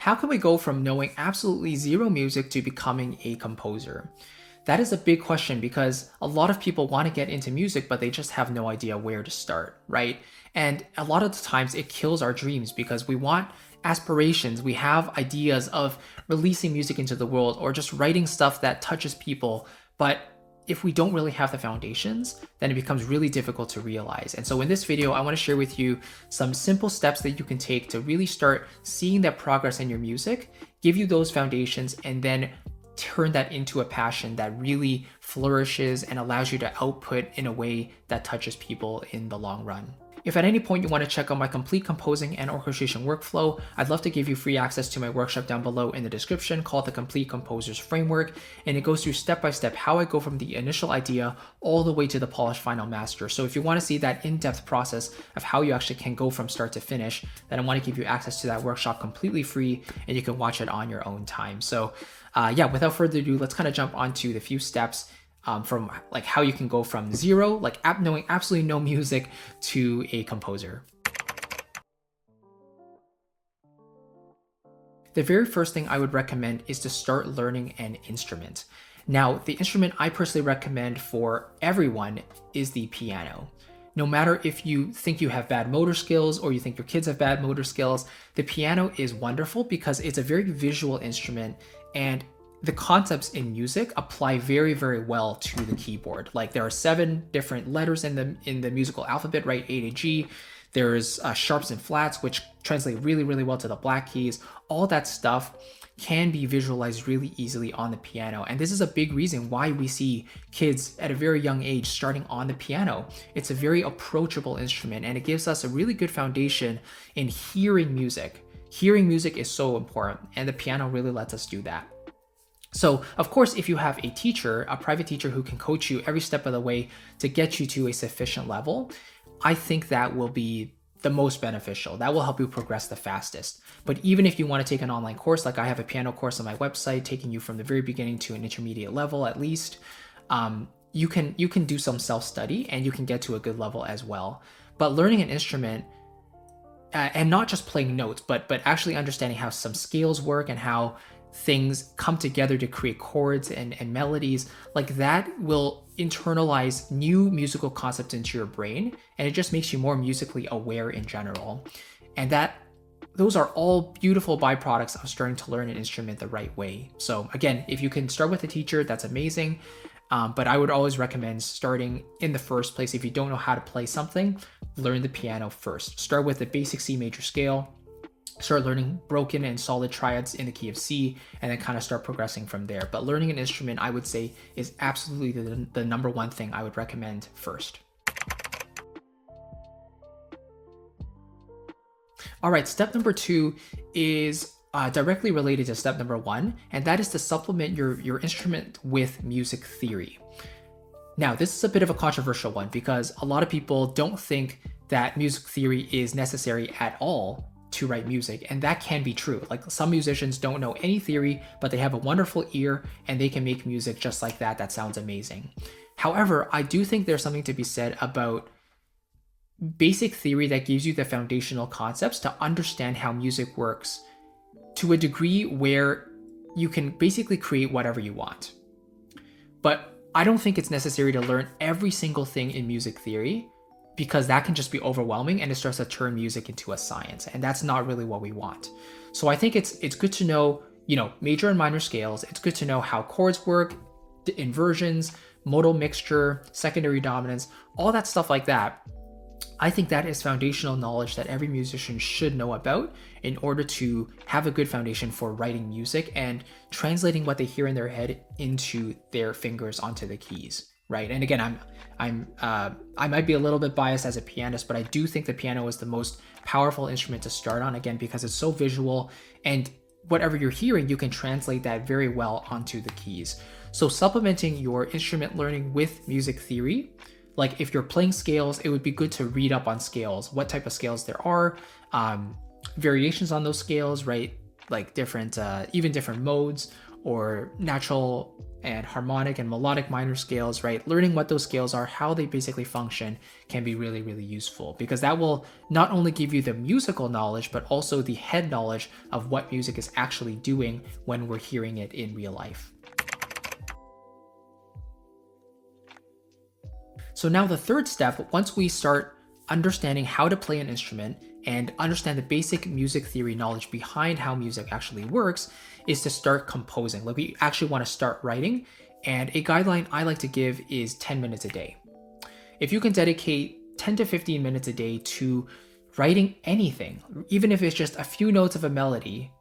how can we go from knowing absolutely zero music to becoming a composer? That is a big question because a lot of people want to get into music, but they just have no idea where to start, right? And a lot of the times it kills our dreams because we want aspirations, we have ideas of releasing music into the world or just writing stuff that touches people, but if we don't really have the foundations, then it becomes really difficult to realize. And so in this video, I want to share with you some simple steps that you can take to really start seeing that progress in your music, give you those foundations, and then turn that into a passion that really flourishes and allows you to output in a way that touches people in the long run. If at any point you want to check out my complete composing and orchestration workflow, I'd love to give you free access to my workshop down below in the description called the Complete Composer's Framework, and it goes through step by step how I go from the initial idea all the way to the polished final master. So if you want to see that in-depth process of how you actually can go from start to finish, then I want to give you access to that workshop completely free, and you can watch it on your own time. So yeah, without further ado, let's kind of jump onto the few steps from like how you can go from zero, like knowing absolutely no music, to a composer. The very first thing I would recommend is to start learning an instrument. Now, the instrument I personally recommend for everyone is the piano. No matter if you think you have bad motor skills or you think your kids have bad motor skills, the piano is wonderful because it's a very visual instrument, and the concepts in music apply very, very well to the keyboard. Like there are 7 different letters in the musical alphabet, right? A to G. There's sharps and flats, which translate really, really well to the black keys. All that stuff can be visualized really easily on the piano. And this is a big reason why we see kids at a very young age starting on the piano. It's a very approachable instrument, and it gives us a really good foundation in hearing music. Hearing music is so important, and the piano really lets us do that. So, of course, if you have a teacher, a private teacher who can coach you every step of the way to get you to a sufficient level, I think that will be the most beneficial. That will help you progress the fastest. But even if you want to take an online course, like I have a piano course on my website, taking you from the very beginning to an intermediate level at least, you can do some self-study and you can get to a good level as well. But learning an instrument, and not just playing notes, but actually understanding how some scales work and how things come together to create chords and melodies, like that will internalize new musical concepts into your brain, and it just makes you more musically aware in general. And those are all beautiful byproducts of starting to learn an instrument the right way. So again, if you can start with a teacher, that's amazing. But I would always recommend starting in the first place. If you don't know how to play something, learn the piano first. Start with the basic C major scale, start learning broken and solid triads in the key of C, and then kind of start progressing from there. But learning an instrument, I would say, is absolutely the number one thing I would recommend first. All right, step number 2 is directly related to step number 1, and that is to supplement your instrument with music theory. Now, this is a bit of a controversial one because a lot of people don't think that music theory is necessary at all to write music, and that can be true. Like some musicians don't know any theory, but they have a wonderful ear and they can make music just like that. That sounds amazing. However, I do think there's something to be said about basic theory that gives you the foundational concepts to understand how music works to a degree where you can basically create whatever you want. But I don't think it's necessary to learn every single thing in music theory, because that can just be overwhelming and it starts to turn music into a science, and that's not really what we want. So I think it's good to know, major and minor scales. It's good to know how chords work, inversions, modal mixture, secondary dominance, all that stuff like that. I think that is foundational knowledge that every musician should know about in order to have a good foundation for writing music and translating what they hear in their head into their fingers onto the keys. Right. And again, I might be a little bit biased as a pianist, but I do think the piano is the most powerful instrument to start on, again, because it's so visual, and whatever you're hearing, you can translate that very well onto the keys. So supplementing your instrument learning with music theory, like if you're playing scales, it would be good to read up on scales, what type of scales there are, variations on those scales, right? Like different, even different modes or natural and harmonic and melodic minor scales, right? Learning what those scales are, how they basically function can be really, really useful, because that will not only give you the musical knowledge, but also the head knowledge of what music is actually doing when we're hearing it in real life. So now the third step, once we start understanding how to play an instrument and understand the basic music theory knowledge behind how music actually works, is to start composing. Like, we actually want to start writing, and a guideline I like to give is 10 minutes a day. If you can dedicate 10 to 15 minutes a day to writing anything, even if it's just a few notes of a melody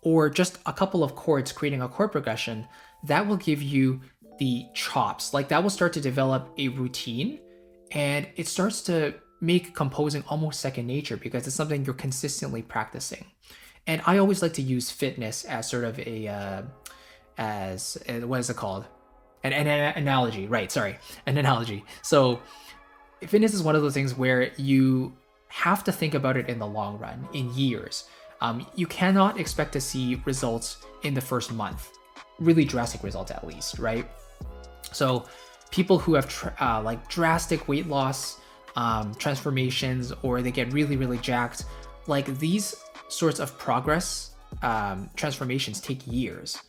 or just a couple of chords, creating a chord progression, that will give you the chops. Like, that will start to develop a routine, and it starts to make composing almost second nature because it's something you're consistently practicing. And I always like to use fitness as sort of what is it called? An analogy, right? Sorry, an analogy. So fitness is one of those things where you have to think about it in the long run, in years. You cannot expect to see results in the first month, really drastic results at least, right? So people who have like drastic weight loss transformations, or they get really, really jacked, like these sorts of progress transformations take years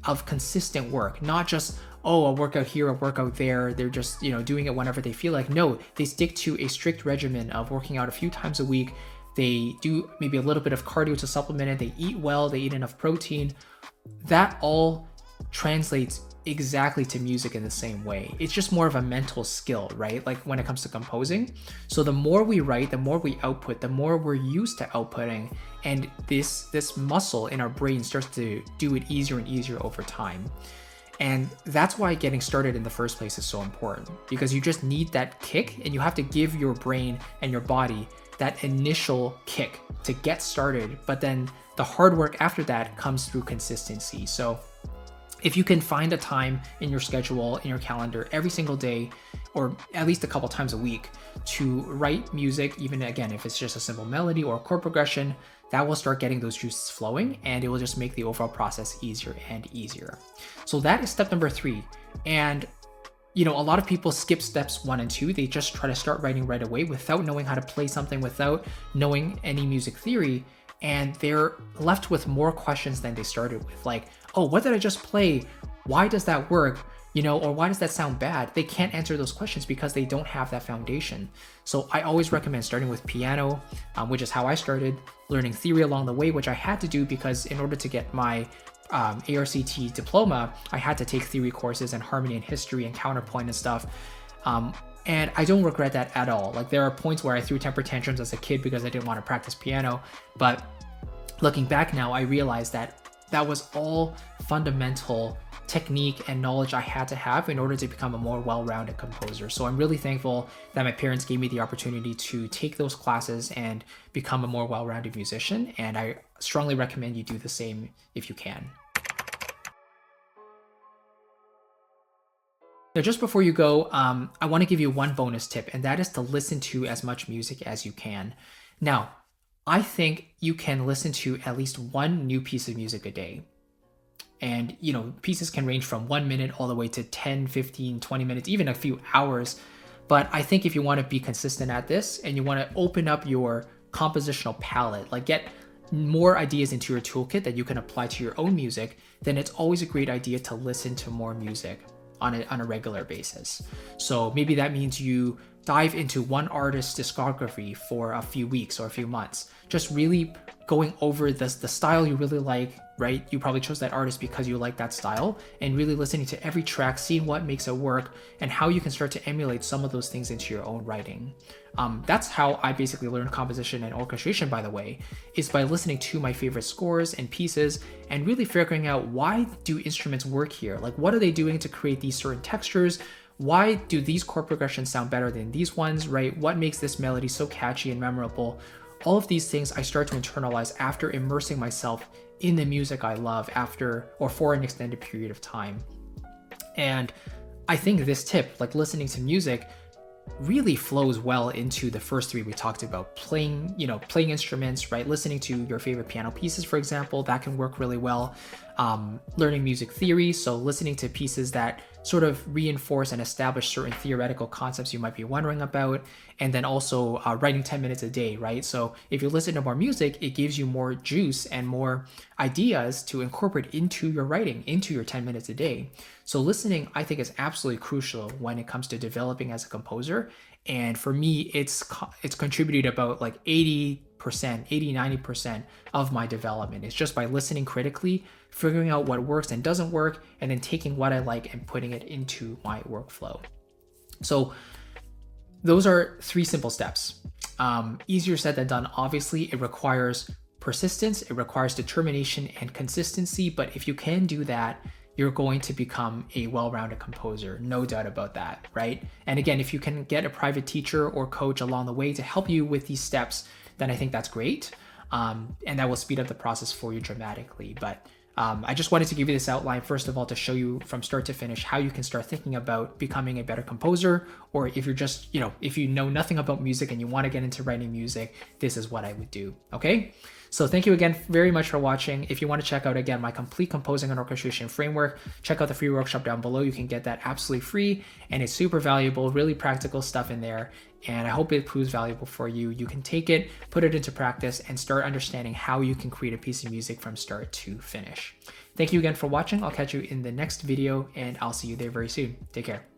of consistent work, not just, oh, a workout here, a workout there. They're just, doing it whenever they feel like. No, they stick to a strict regimen of working out a few times a week. They do maybe a little bit of cardio to supplement it. They eat well, they eat enough protein. That all translates exactly to music in the same way. It's just more of a mental skill, right? Like when it comes to composing. So the more we write, the more we output, the more we're used to outputting, and this muscle in our brain starts to do it easier and easier over time. And that's why getting started in the first place is so important, because you just need that kick, and you have to give your brain and your body that initial kick to get started. But then the hard work after that comes through consistency. So if you can find a time in your schedule, in your calendar, every single day, or at least a couple times a week, to write music, even again, if it's just a simple melody or a chord progression, that will start getting those juices flowing, and it will just make the overall process easier and easier. So that is step number 3. And a lot of people skip steps 1 and 2. They just try to start writing right away without knowing how to play something, without knowing any music theory. And they're left with more questions than they started with. Like, oh, what did I just play? Why does that work? Or why does that sound bad? They can't answer those questions because they don't have that foundation. So I always recommend starting with piano, which is how I started, learning theory along the way, which I had to do because in order to get my ARCT diploma, I had to take theory courses and harmony and history and counterpoint and stuff. And I don't regret that at all. Like, there are points where I threw temper tantrums as a kid because I didn't want to practice piano. But looking back now, I realized that that was all fundamental technique and knowledge I had to have in order to become a more well-rounded composer. So I'm really thankful that my parents gave me the opportunity to take those classes and become a more well-rounded musician. And I strongly recommend you do the same if you can. Now, just before you go, I want to give you one bonus tip, and that is to listen to as much music as you can. Now, I think you can listen to at least one new piece of music a day. And, pieces can range from 1 minute all the way to 10, 15, 20 minutes, even a few hours. But I think if you want to be consistent at this and you want to open up your compositional palette, like get more ideas into your toolkit that you can apply to your own music, then it's always a great idea to listen to more music on a regular basis. So maybe that means you dive into one artist's discography for a few weeks or a few months, just really going over the style you really like, right? You probably chose that artist because you like that style, and really listening to every track, seeing what makes it work, and how you can start to emulate some of those things into your own writing. That's how I basically learned composition and orchestration, by the way, is by listening to my favorite scores and pieces and really figuring out, why do instruments work here? Like, what are they doing to create these certain textures? Why do these chord progressions sound better than these ones, right? What makes this melody so catchy and memorable? All of these things I start to internalize after immersing myself in the music I love for an extended period of time. And I think this tip, like listening to music, really flows well into the first three we talked about. Playing instruments, right? Listening to your favorite piano pieces, for example, that can work really well. Learning music theory, so listening to pieces that sort of reinforce and establish certain theoretical concepts you might be wondering about. And then also writing 10 minutes a day, right? So if you listen to more music, it gives you more juice and more ideas to incorporate into your writing, into your 10 minutes a day. So listening, I think, is absolutely crucial when it comes to developing as a composer. And for me, it's contributed about like 90% of my development. It's just by listening critically, figuring out what works and doesn't work, and then taking what I like and putting it into my workflow. So those are 3 simple steps. Easier said than done, obviously. It requires persistence, it requires determination and consistency, but if you can do that, you're going to become a well-rounded composer, no doubt about that, right? And again, if you can get a private teacher or coach along the way to help you with these steps, then I think that's great. And that will speed up the process for you dramatically. But I just wanted to give you this outline, first of all, to show you from start to finish how you can start thinking about becoming a better composer, or if you're just, if you know nothing about music and you want to get into writing music, this is what I would do, okay? So thank you again very much for watching. If you want to check out, again, my complete composing and orchestration framework, check out the free workshop down below. You can get that absolutely free, and it's super valuable, really practical stuff in there. And I hope it proves valuable for you. You can take it, put it into practice, and start understanding how you can create a piece of music from start to finish. Thank you again for watching. I'll catch you in the next video, and I'll see you there very soon. Take care.